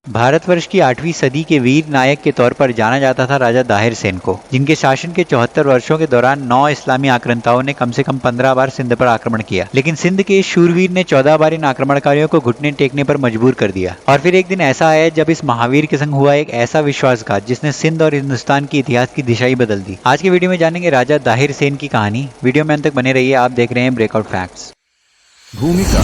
भारतवर्ष की 8वीं सदी के वीर नायक के तौर पर जाना जाता था राजा दाहिर सेन को, जिनके शासन के 74 वर्षों के दौरान 9 इस्लामी आक्रांताओं ने कम से कम 15 बार सिंध पर आक्रमण किया। लेकिन सिंध के शूरवीर ने 14 बार इन आक्रमणकारियों को घुटने टेकने पर मजबूर कर दिया। और फिर एक दिन ऐसा आया जब इस महावीर के संग हुआ एक ऐसा विश्वासघात जिसने सिंध और हिंदुस्तान की इतिहास की दिशा ही बदल दी। आज के वीडियो में जानेंगे राजा दाहिर सेन की कहानी। वीडियो में अंत तक बने रहिए। आप देख रहे हैं ब्रेकआउट फैक्ट्स। भूमिका।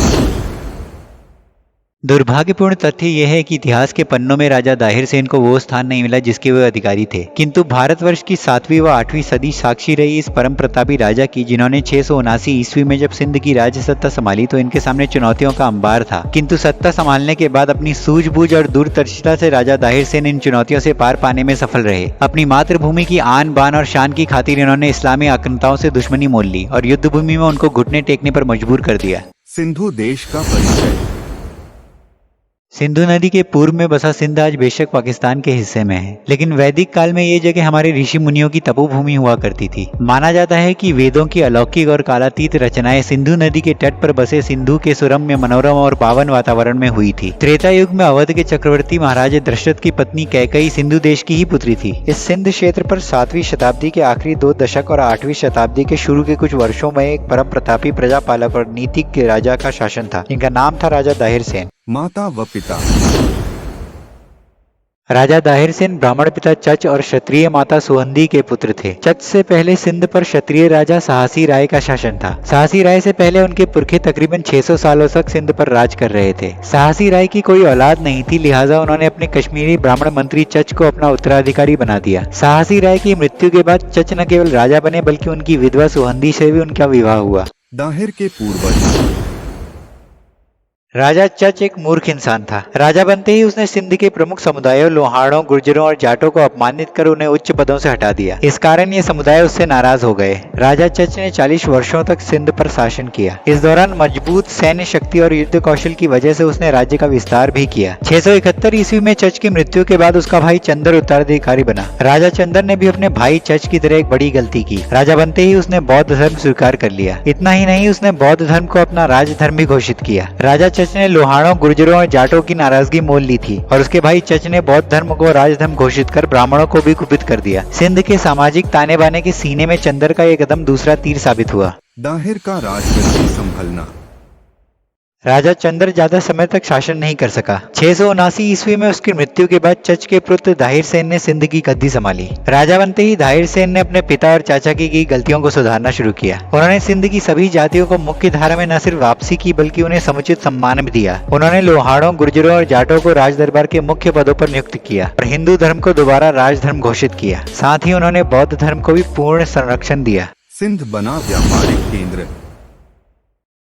दुर्भाग्यपूर्ण तथ्य यह है कि इतिहास के पन्नों में राजा दाहिर सेन को वो स्थान नहीं मिला जिसके वे अधिकारी थे, किंतु भारतवर्ष की 7वीं व 8वीं सदी साक्षी रही इस परम प्रतापी राजा की, जिन्होंने 679 ईस्वी में जब सिंध की राज्य सत्ता संभाली तो इनके सामने चुनौतियों का अंबार था। किंतु सत्ता संभालने के बाद अपनी सूझबूझ और दूरदर्शिता से राजा दाहिर सेन इन चुनौतियों से पार पाने में सफल रहे। अपनी मातृभूमि की आन बान और शान की खातिर इन्होंने इस्लामी आक्रांताओं से दुश्मनी मोल ली और युद्ध भूमि में उनको घुटने टेकने पर मजबूर कर दिया। सिंधु देश का परिचय। सिंधु नदी के पूर्व में बसा सिंध आज बेशक पाकिस्तान के हिस्से में है, लेकिन वैदिक काल में ये जगह हमारे ऋषि मुनियों की तपोभूमि हुआ करती थी। माना जाता है कि वेदों की अलौकिक और कालातीत रचनाएं सिंधु नदी के तट पर बसे सिंधु के सुरम्य, मनोरम और पावन वातावरण में हुई थी। त्रेता युग में अवध के चक्रवर्ती महाराज दशरथ की पत्नी कैकई सिंधु देश की ही पुत्री थी। इस सिंध क्षेत्र पर 7वीं शताब्दी के आखिरी 2 दशक और 8वीं शताब्दी के शुरू के कुछ वर्षों में एक परम प्रतापी प्रजापालक और नीतिज्ञ राजा का शासन था, जिनका नाम था राजा दाहिर सेन। माता व पिता। राजा दाहिर सेन ब्राह्मण पिता चच और क्षत्रिय माता सुहंदी के पुत्र थे। चच से पहले सिंध पर क्षत्रिय राजा साहसी राय का शासन था। साहसी राय से पहले उनके पुरखे तकरीबन 600 सालों तक सिंध पर राज कर रहे थे। साहसी राय की कोई औलाद नहीं थी, लिहाजा उन्होंने अपने कश्मीरी ब्राह्मण मंत्री चच को अपना उत्तराधिकारी बना दिया। साहसी राय की मृत्यु के बाद चच न केवल राजा बने बल्कि उनकी विधवा सुहंदी से भी उनका विवाह हुआ। दाहिर के पूर्वज। राजा चच एक मूर्ख इंसान था। राजा बनते ही उसने सिंध के प्रमुख समुदायों लोहाड़ों, गुर्जरों और जाटों को अपमानित कर उन्हें उच्च पदों से हटा दिया। इस कारण ये समुदाय उससे नाराज हो गए। राजा चच ने 40 वर्षों तक सिंध पर शासन किया। इस दौरान मजबूत सैन्य शक्ति और युद्ध कौशल की वजह से उसने राज्य का विस्तार भी किया। 671 ईस्वी में चच की मृत्यु के बाद उसका भाई चंदर उत्तराधिकारी बना। राजा चंदर ने भी अपने भाई चच की तरह एक बड़ी गलती की। राजा बनते ही उसने बौद्ध धर्म स्वीकार कर लिया। इतना ही नहीं, उसने बौद्ध धर्म को अपना राज धर्म भी घोषित किया। राजा चच ने लोहाड़ों, गुर्जरों और जाटों की नाराजगी मोल ली थी और उसके भाई चच ने बौद्ध धर्म को राजधर्म घोषित कर ब्राह्मणों को भी कुपित कर दिया। सिंध के सामाजिक ताने बाने के सीने में चंदर का ये कदम दूसरा तीर साबित हुआ। दाहिर का राजगद्दी संभलना। राजा चंदर ज्यादा समय तक शासन नहीं कर सका। 679 ईस्वी में उसकी मृत्यु के बाद चच के पुत्र दाहिर सेन ने सिंध की गद्दी संभाली। राजा बनते ही दाहिर सेन ने अपने पिता और चाचा की गलतियों को सुधारना शुरू किया। उन्होंने सिंध की सभी जातियों को मुख्य धारा में न सिर्फ वापसी की बल्कि उन्हें समुचित सम्मान भी दिया। उन्होंने लोहाड़ों, गुर्जरों और जाटों को राज दरबार के मुख्य पदों पर नियुक्त किया और हिंदू धर्म को दोबारा राजधर्म घोषित किया। साथ ही उन्होंने बौद्ध धर्म को भी पूर्ण संरक्षण दिया। सिंध बना व्यापारिक केंद्र।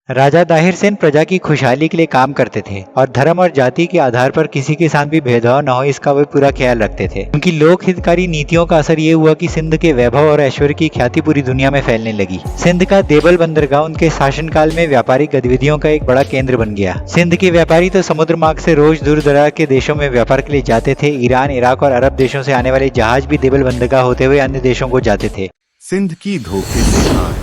राजा दाहिर सेन प्रजा की खुशहाली के लिए काम करते थे और धर्म और जाति के आधार पर किसी के साथ भी भेदभाव न हो इसका वे पूरा ख्याल रखते थे। उनकी लोक हितकारी नीतियों का असर ये हुआ कि सिंध के वैभव और ऐश्वर्य की ख्याति पूरी दुनिया में फैलने लगी। सिंध का देवल बंदरगाह उनके शासनकाल में व्यापारिक गतिविधियों का एक बड़ा केंद्र बन गया। सिंध के व्यापारी तो समुद्र मार्ग से रोज दूर दराज के देशों में व्यापार के लिए जाते थे। ईरान, इराक और अरब देशों से आने वाले जहाज भी देवल बंदरगाह होते हुए अन्य देशों को जाते थे। सिंध की धोखे से हार।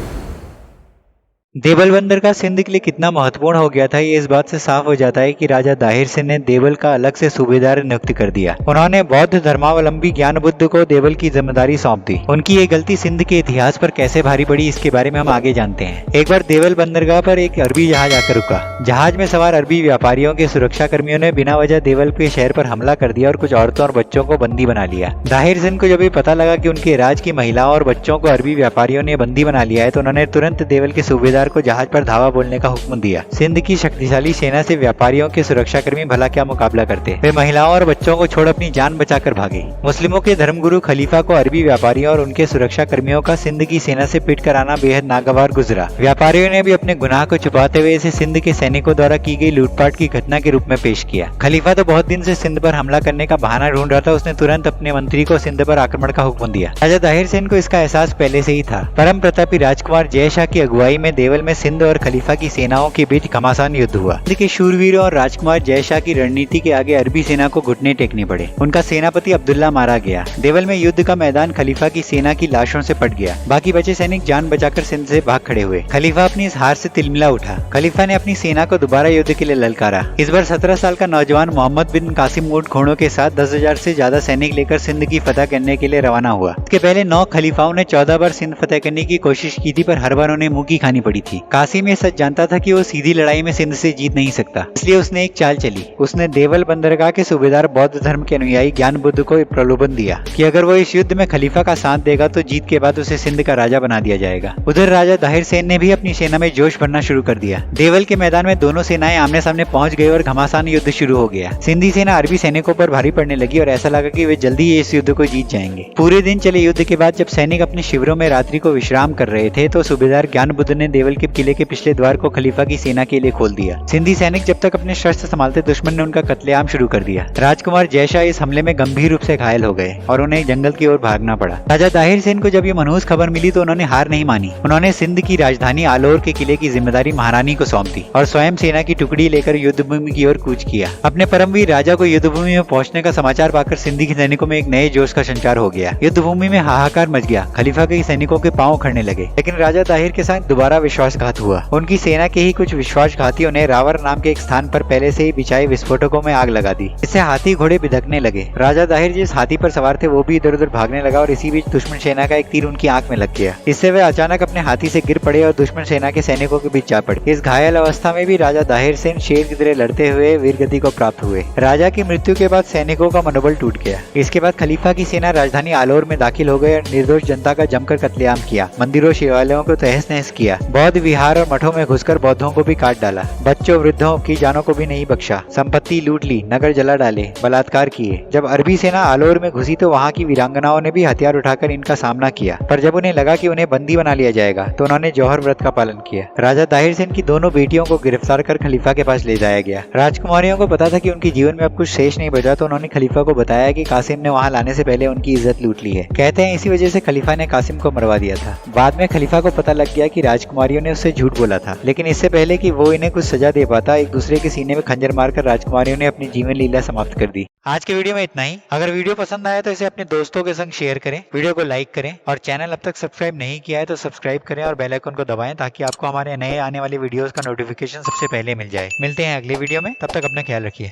देवल बंदरगाह सिंध के लिए कितना महत्वपूर्ण हो गया था ये इस बात से साफ हो जाता है कि राजा दाहिर सेन ने देवल का अलग से सूबेदार नियुक्त कर दिया। उन्होंने बौद्ध धर्मावलंबी ज्ञान बुद्ध को देवल की जिम्मेदारी सौंप दी। उनकी ये गलती सिंध के इतिहास पर कैसे भारी पड़ी इसके बारे में हम आगे जानते हैं। एक बार देवल बंदरगाह पर एक अरबी जहाज आकर रुका। जहाज में सवार अरबी व्यापारियों के सुरक्षा कर्मियों ने बिना वजह देवल के शहर पर हमला कर दिया और कुछ औरतों और बच्चों को बंदी बना लिया। दाहिर सेन को जब ये पता लगा कि उनके राज की महिलाओं और बच्चों को अरबी व्यापारियों ने बंदी बना लिया है तो उन्होंने तुरंत देवल के सूबेदार को जहाज पर धावा बोलने का हुक्म दिया। सिंध की शक्तिशाली सेना से व्यापारियों के सुरक्षाकर्मी भला क्या मुकाबला करते। वे महिलाओं और बच्चों को छोड़ अपनी जान बचाकर भागे। मुस्लिमों के धर्मगुरु खलीफा को अरबी व्यापारियों और उनके सुरक्षा कर्मियों का सिंध की सेना से पिट कर आना बेहद नागवार गुजरा। व्यापारियों ने भी अपने गुनाह को छुपाते हुए इसे सिंध के सैनिकों द्वारा की गई लूटपाट की घटना के रूप में पेश किया। खलीफा तो बहुत दिन से सिंध पर हमला करने का बहाना ढूंढ रहा था। उसने तुरंत अपने मंत्री को सिंध पर आक्रमण का हुक्म दिया। राजा दाहिर सेन को इसका एहसास पहले से ही था। परम प्रतापी राजकुमार जय शाह की अगुवाई में देवल में सिंध और खलीफा की सेनाओं के बीच घमासान युद्ध हुआ। सिंध के शूरवीरों और राजकुमार जय शाह की रणनीति के आगे अरबी सेना को घुटने टेकने पड़े। उनका सेनापति अब्दुल्ला मारा गया। देवल में युद्ध का मैदान खलीफा की सेना की लाशों से पट गया। बाकी बचे सैनिक जान बचाकर सिंध से भाग खड़े हुए। खलीफा अपनी इस हार से तिलमिला उठा। खलीफा ने अपनी सेना को दोबारा युद्ध के लिए ललकारा। इस बार 17 साल का नौजवान मोहम्मद बिन कासिम ऊंट घोड़ों के साथ 10,000 से ज्यादा सैनिक लेकर सिंध की फतह करने के लिए रवाना हुआ। इसके पहले 9 खलीफाओं ने 14 बार सिंध फतह करने की कोशिश की थी, पर हर बार उन्हें मुंह की खानी पड़ी थी। कासिम ये सच जानता था कि वो सीधी लड़ाई में सिंध से जीत नहीं सकता, इसलिए उसने एक चाल चली। उसने देवल बंदरगाह के सूबेदार बौद्ध धर्म के अनुयायी ज्ञान बुद्ध को एक प्रलोभन दिया कि अगर वो इस युद्ध में खलीफा का साथ देगा तो जीत के बाद उसे सिंध का राजा बना दिया जाएगा। उधर राजा दाहिर सेन ने भी अपनी सेना में जोश भरना शुरू कर दिया। देवल के मैदान में दोनों सेनाएं आमने सामने पहुंच गई और घमासान युद्ध शुरू हो गया। सिंधी सेना अरबी सैनिकों पर भारी पड़ने लगी और ऐसा लगा कि वे जल्दी ही इस युद्ध को जीत जाएंगे। पूरे दिन चले युद्ध के बाद जब सैनिक अपने शिविरों में रात्रि को विश्राम कर रहे थे तो सूबेदार ज्ञान बुद्ध ने देवल के किले के पिछले द्वार को खलीफा की सेना के लिए खोल दिया। सिंधी सैनिक जब तक अपने शस्त्र संभालते, दुश्मन ने उनका कत्लेआम शुरू कर दिया। राजकुमार जय शाह इस हमले में गंभीर रूप से घायल हो गए और उन्हें जंगल की ओर भागना पड़ा। राजा दाहिर सेन को जब ये मनहूस खबर मिली तो उन्होंने हार नहीं मानी। उन्होंने सिंध की राजधानी आलोर के किले की जिम्मेदारी महारानी को सौंप दी और स्वयं सेना की टुकड़ी लेकर युद्धभूमि की ओर कूच किया। अपने परमवीर राजा को युद्धभूमि में पहुंचने का समाचार पाकर सिंधी के सैनिकों में एक नए जोश का संचार हो गया। युद्धभूमि में हाहाकार मच गया। खलीफा के सैनिकों के पांव उखड़ने लगे। लेकिन राजा दाहिर के साथ दोबारा विश्वासघात हुआ। उनकी सेना के ही कुछ विश्वासघातियों ने रावर नाम के एक स्थान पर पहले से ही बिछाए विस्फोटकों में आग लगा दी। इससे हाथी घोड़े बिधकने लगे। राजा दाहिर जिस हाथी पर सवार थे वो भी इधर उधर भागने लगा और इसी बीच दुश्मन सेना का एक तीर उनकी आंख में लग गया। इससे वे अचानक अपने हाथी से गिर पड़े और दुश्मन सेना के सैनिकों के बीच जा पड़े। इस घायल अवस्था में भी राजा दाहिर सेन शेर की तरह लड़ते हुए वीरगति को प्राप्त हुए। राजा की मृत्यु के बाद सैनिकों का मनोबल टूट गया। इसके बाद खलीफा की सेना राजधानी आलोर में दाखिल हो गई और निर्दोष जनता का जमकर कत्लेआम किया। मंदिरों शिवालयों को तहस नहस किया। बौद्ध विहार और मठों में घुसकर बौद्धों को भी काट डाला। बच्चों वृद्धों की जानों को भी नहीं बख्शा। संपत्ति लूट ली, नगर जला डाले, बलात्कार किए। जब अरबी सेना आलोर में घुसी तो वहाँ की वीरांगनाओं ने भी हथियार उठाकर इनका सामना किया, पर जब उन्हें लगा कि उन्हें बंदी बना लिया जाएगा तो उन्होंने जौहर व्रत का पालन किया। राजा दाहिर सेन की दोनों बेटियों को गिरफ्तार कर खलीफा के पास ले जाया गया। राजकुमारियों को पता था कि उनके जीवन में अब कुछ शेष नहीं बचा, तो उन्होंने खलीफा को बताया कि कासिम ने वहाँ लाने से पहले उनकी इज्जत लूट ली है। कहते हैं इसी वजह से खलीफा ने कासिम को मरवा दिया था। बाद में खलीफा को पता लग गया कि राजकुमारियों ने उससे झूठ बोला था, लेकिन इससे पहले कि वो इन्हें कुछ सजा दे पाता, एक दूसरे के सीने में खंजर मारकर राजकुमारियों ने अपनी जीवन लीला समाप्त कर दी। आज के वीडियो में इतना ही। अगर वीडियो पसंद आया तो इसे अपने दोस्तों के संग शेयर करें, वीडियो को लाइक करें और चैनल अब तक सब्सक्राइब नहीं किया है तो सब्सक्राइब करें और बेल आइकन को दबाएं ताकि आपको हमारे नए आने वाली वीडियोस का नोटिफिकेशन सबसे पहले मिल जाए। मिलते हैं अगले वीडियो में, तब तक अपना ख्याल रखिए।